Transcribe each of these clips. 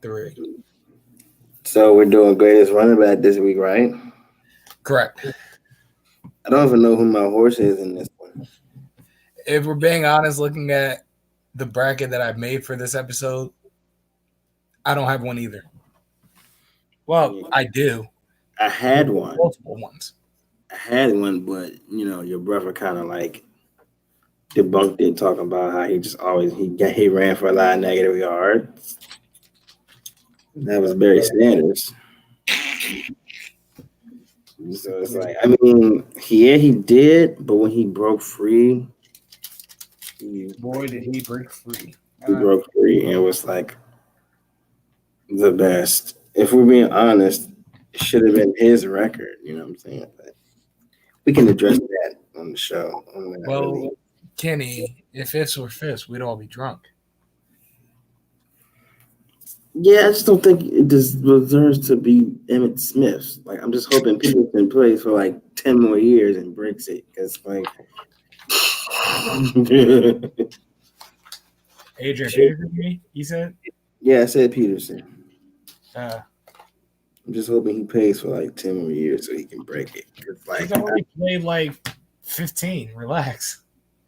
3. So we're doing greatest running back this week, right? Correct. I don't even know who my horse is in this one. If we're being honest, looking at the bracket that I've made for this episode, I don't have one either. Well, I do. I had one. Multiple ones. I had one, but your brother kind of like debunked it, talking about how he just always he ran for a lot of negative yards. That was Barry Sanders. So it's like, I mean, he did, but when he broke free, boy, did he break free. He broke free and it was like the best. If we're being honest, it should have been his record. You know what I'm saying? But we can address that on the show. Well, Kenny, if ifs were fifths, we'd all be drunk. Yeah, I just don't think it deserves to be Emmitt Smith. Like, I'm just hoping Peterson plays for like 10 more years and breaks it. Because, like, Adrian Peterson, you said? Yeah, I said Peterson. I'm just hoping he plays for like 10 more years so he can break it. Like, he's already played like 15. Relax.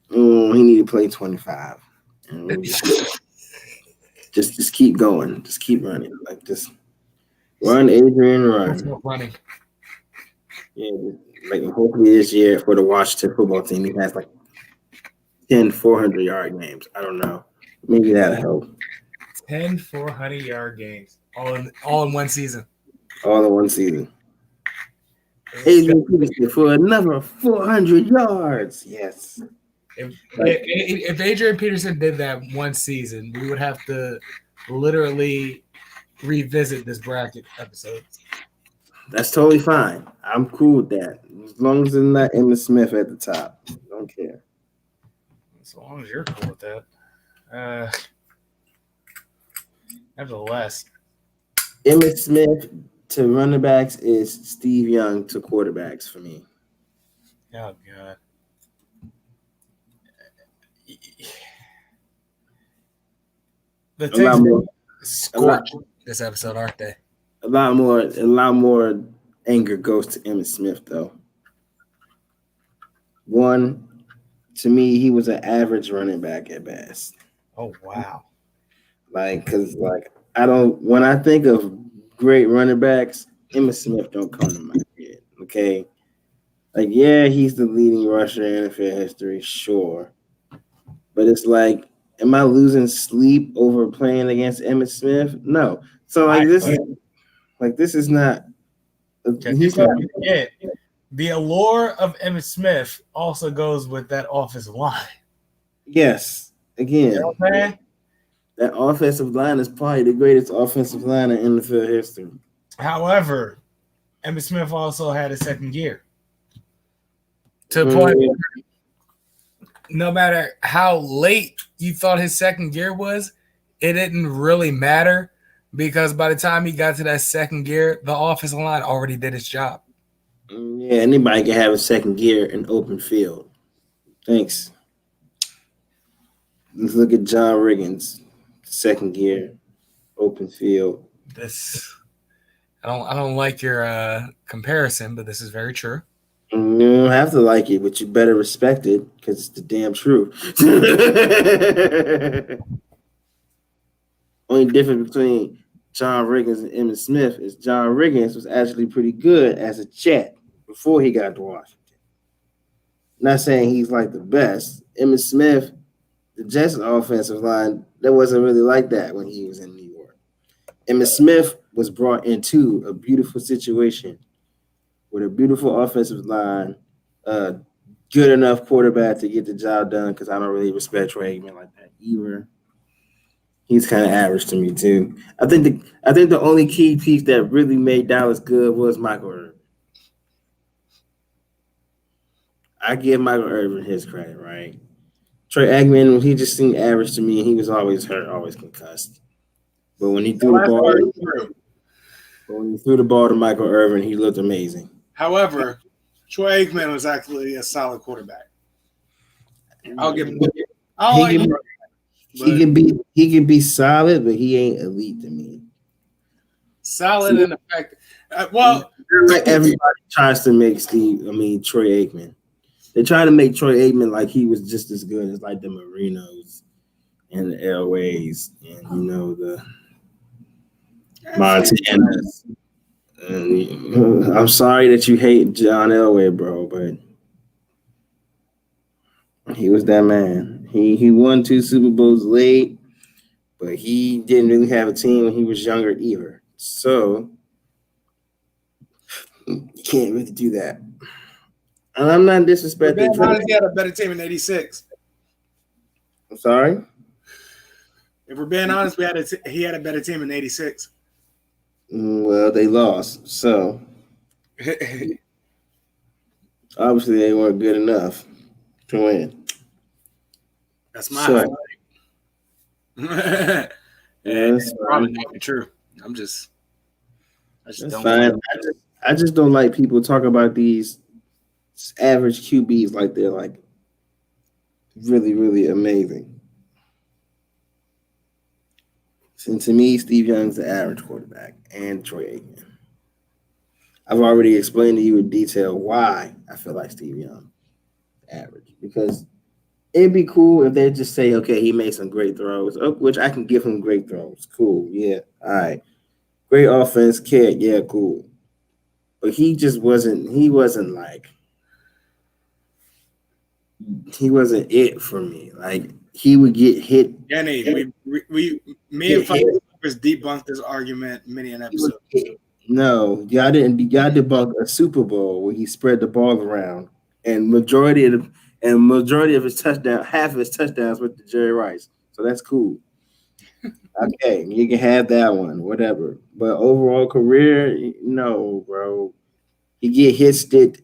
He need to play 25. Just keep going. Just keep running. Like, just run, Adrian, run. Running. Yeah, like hopefully this year for the Washington football team, he has like 10 400-yard games. I don't know. Maybe that'll help. 10 400-yard games. All in one season. All in one season. Adrian Peterson for another 400 yards. Yes. If Adrian Peterson did that one season, we would have to literally revisit this bracket episode. That's totally fine. I'm cool with that. As long as it's not Emmitt Smith at the top. I don't care. As long as you're cool with that. Nevertheless. Emmitt Smith to running backs is Steve Young to quarterbacks for me. Oh, God. The Texans scorched this episode, aren't they? A lot more anger goes to Emmitt Smith, though. One, to me, he was an average running back at best. Oh, wow. Like, because, like, when I think of great running backs, Emmitt Smith don't come to my head, okay? Like, yeah, he's the leading rusher in NFL history, sure. But it's like, am I losing sleep over playing against Emmitt Smith? No. So, like, this is not. He's not. The allure of Emmitt Smith also goes with that offensive line. Yes. Again, you know what I'm saying? That offensive line is probably the greatest offensive line in NFL history. However, Emmitt Smith also had a second gear. To the point where no matter how late you thought his second gear was, it didn't really matter because by the time he got to that second gear, the offensive line already did its job. Yeah, anybody can have a second gear in open field. Thanks. Let's look at John Riggins, second gear, open field. I don't like your comparison, but this is very true. You don't have to like it, but you better respect it because it's the damn truth. Only difference between John Riggins and Emmitt Smith is John Riggins was actually pretty good as a Jet before he got to Washington. Not saying he's like the best. Emmitt Smith, the Jets offensive line, that wasn't really like that when he was in New York. Emmitt Smith was brought into a beautiful situation with a beautiful offensive line, good enough quarterback to get the job done because I don't really respect Troy Aikman like that either. He's kind of average to me too. I think the only key piece that really made Dallas good was Michael Irvin. I give Michael Irvin his credit, right? Troy Aikman, he just seemed average to me. He was always hurt, always concussed. But when he threw the ball to Michael Irvin, he looked amazing. However, Troy Aikman was actually a solid quarterback. I'll give him. He can be solid, but he ain't elite to me. Solid in the fact. Like everybody tries to make Troy Aikman. They try to make Troy Aikman like he was just as good as like the Marinos and the Elways and the Montanas. And I'm sorry that you hate John Elway, bro, but he was that man. He won 2 Super Bowls late, but he didn't really have a team when he was younger either. So you can't really do that. And I'm not disrespecting Troy. He had a better team in '86. I'm sorry? If we're being honest, he had a better team in '86. Well, they lost, so obviously they weren't good enough to win. That's my highlight. That's probably not true. I just don't. Fine. I just don't like people talk about these average QBs like they're like really, really amazing. And to me, Steve Young's the average quarterback, and Troy Aikman. I've already explained to you in detail why I feel like Steve Young average. Because it'd be cool if they just say, okay, he made some great throws, which I can give him great throws. Cool, yeah, all right. Great offense, kid, yeah, cool. But he wasn't it for me. Like, he would get hit. Danny, me and Fighters debunked this argument many an episode. No, y'all didn't. Y'all debunked a Super Bowl where he spread the ball around, and majority of his touchdowns, half of his touchdowns went to Jerry Rice. So that's cool. Okay, you can have that one, whatever. But overall career, no, bro. He get hits that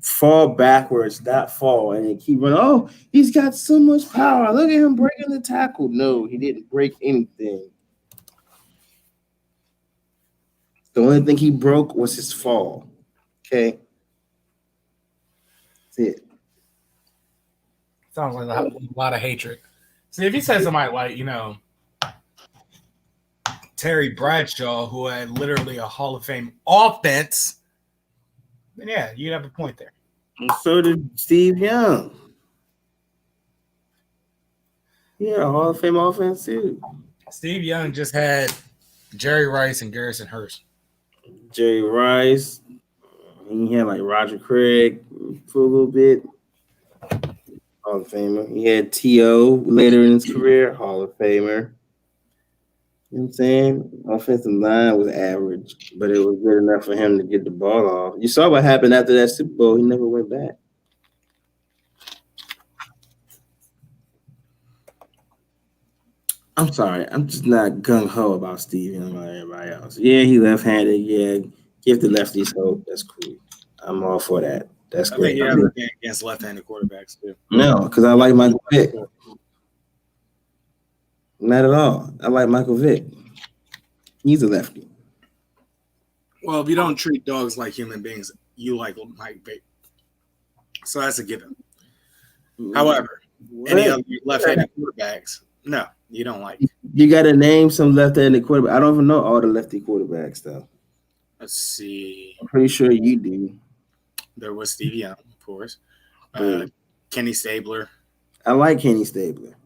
fall backwards, not fall, and they keep running. Oh, he's got so much power. Look at him breaking the tackle. No, he didn't break anything. The only thing he broke was his fall. Okay? That's it. Sounds like a lot of hatred. See, if you said somebody like, Terry Bradshaw, who had literally a Hall of Fame offense, then yeah, you'd have a point there. And so did Steve Young. Yeah, Hall of Fame offense too. Steve Young just had Jerry Rice and Garrison Hurst. Jerry Rice. He had like Roger Craig for a little bit. Hall of Famer. He had T.O. later in his career. Hall of Famer. You know what I'm saying? Offensive line was average, but it was good enough for him to get the ball off. You saw what happened after that Super Bowl. He never went back. I'm sorry. I'm just not gung-ho about Steve Young like everybody else. Yeah, he left-handed. Yeah, give the lefties hope. That's cool. I'm all for that. That's great. I think you have a against left-handed quarterbacks, too. No, because I like Michael Vick. Not at all. I like Michael Vick. He's a lefty. Well, if you don't treat dogs like human beings, you like Mike Vick. So that's a given. However, any other left-handed quarterbacks, no, you don't like. You got to name some left-handed quarterbacks. I don't even know all the lefty quarterbacks, though. Let's see. I'm pretty sure you do. There was Steve Young, of course. Kenny Stabler. I like Kenny Stabler.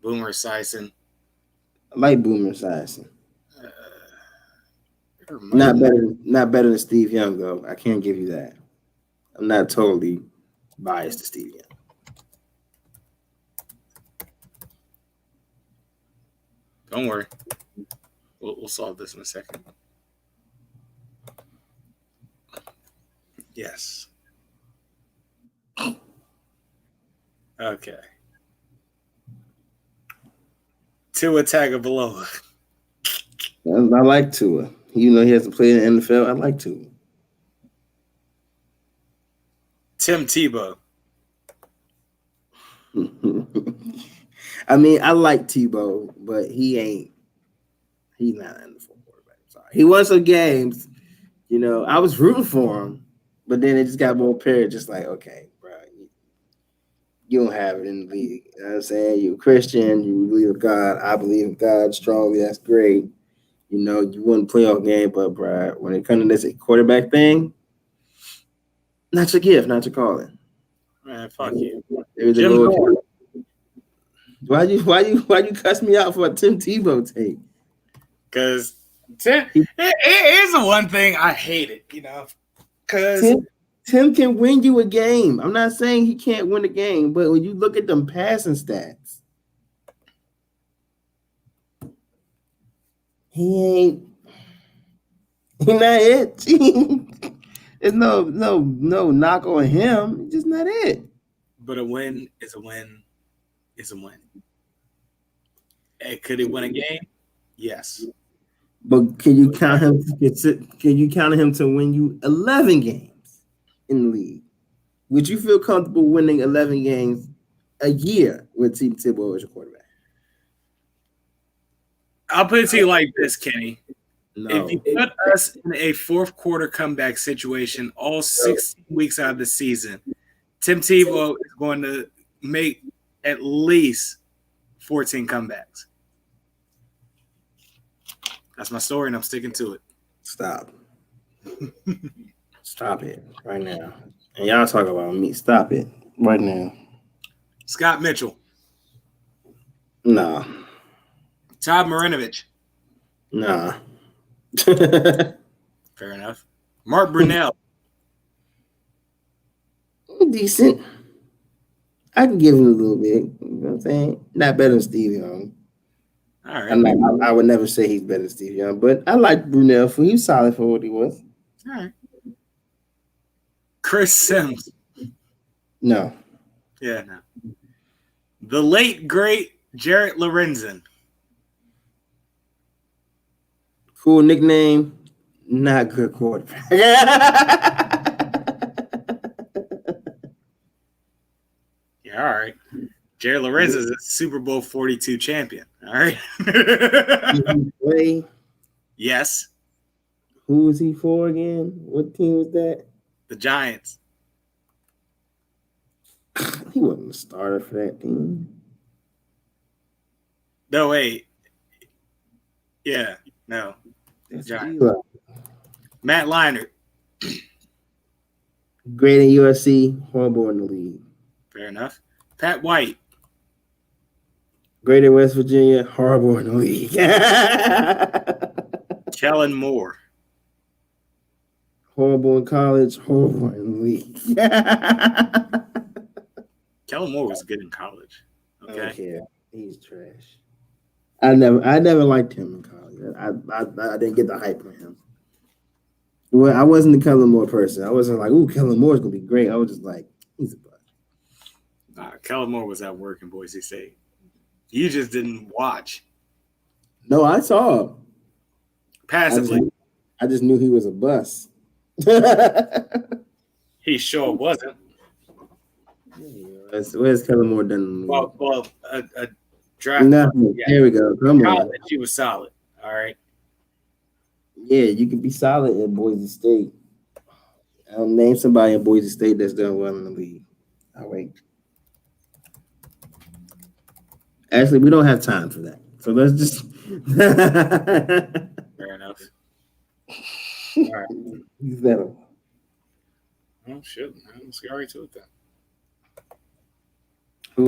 Boomer Esiason. I like Boomer Esiason. Not better than Steve Young, though. I can't give you that. I'm not totally biased to Steve Young. Don't worry. We'll solve this in a second. Yes. Okay. Tua Tagovailoa. I like Tua. Even though he hasn't played in the NFL, I like Tua. Tim Tebow. I mean, I like Tebow, but he's not an NFL quarterback. Sorry. He won some games. I was rooting for him, but then it just got more apparent, just like, okay, bro. you don't have it in the league. You know what I'm saying? You're a Christian, you believe in God. I believe in God strongly. That's great. You know, you won a playoff game, but bro, when it comes to this quarterback thing, not your gift, not your calling. Man, fuck you. There's a Jim little Thorne. why you cuss me out for a Tim Tebow take? Because here's the one thing I hated, because Tim can win you a game. I'm not saying he can't win a game, but when you look at them passing stats, he not it. There's no knock on him. It's just not it. But a win is a win is a win. And could he win a game? Yes. But can you count him? Can you count him to win you 11 games in the league? Would you feel comfortable winning 11 games a year with Tim Tebow as your quarterback? I'll put it to you like this, Kenny. No. If you put us in a fourth quarter comeback situation all 16 weeks out of the season, Tim Tebow is going to make at least 14 comebacks. That's my story, and I'm sticking to it. Stop. Stop it right now. And y'all talk about me. Stop it right now. Scott Mitchell. Nah. Todd Marinovich. Nah. Fair enough. Mark Brunell. Decent. I can give him a little bit. You know what I'm saying? Not better than Steve Young. All right. I would never say he's better than Steve Young, but I like Brunell for he was solid for what he was. All right. Chris Sims. No. Yeah, no. The late, great Jarrett Lorenzen. Cool nickname, not good quarterback. Yeah, all right. Jarrett Lorenzen is a Super Bowl 42 champion. All right. Did he play? Yes. Who was he for again? What team was that? The Giants. He wasn't a starter for that team. No, wait. Yeah, no. That's Giants. Eli. Matt Leinart. Great in USC, horrible in the league. Fair enough. Pat White. Great in West Virginia, horrible in the league. Kellen Moore. Horrible in college, horrible in the league. Kellen Moore was good in college. I Okay. don't care. He's trash. I never liked him in college. I didn't get the hype from him. Well, I wasn't the Kellen Moore person. I wasn't like, ooh, Kellen Moore's gonna be great. I was just like, he's a bust. Kellen Moore was at work in Boise State. You just didn't watch. No, I saw him. Passively. I just knew he was a bust. He sure wasn't. Where's Kellen Moore done? Well, a draft. Nothing. Yeah. There we go. Come on. College, he was solid. All right. Yeah, you could be solid at Boise State. I'll name somebody in Boise State that's done well in the league. I'll wait. Actually, we don't have time for that. So let's just. Fair enough. All right. He's better. Oh, shit. Let's get right to it then.